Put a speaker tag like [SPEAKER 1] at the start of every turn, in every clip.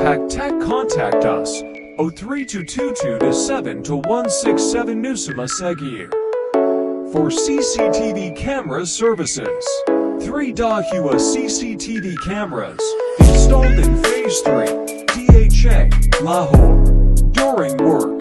[SPEAKER 1] paktech, contact us 03222-72167 Usama Sagheer. For CCTV camera services, 3 Dahua CCTV cameras installed in Phase 3, DHA, Lahore, during work.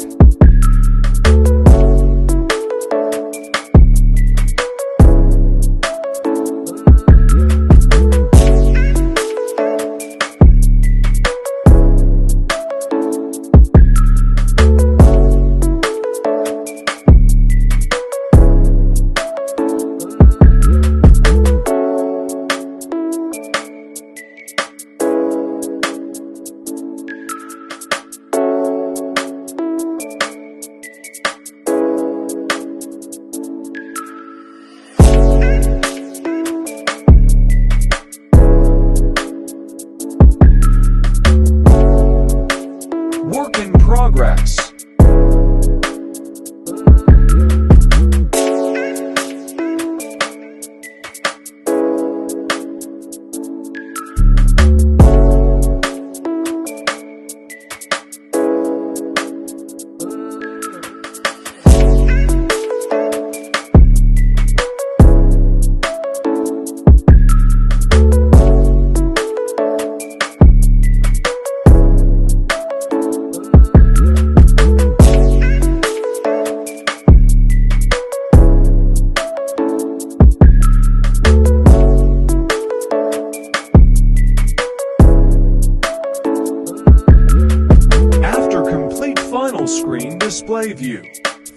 [SPEAKER 1] Work in progress. Final screen display view.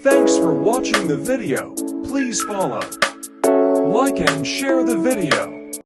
[SPEAKER 1] Thanks for watching the video. Please follow, like and share the video.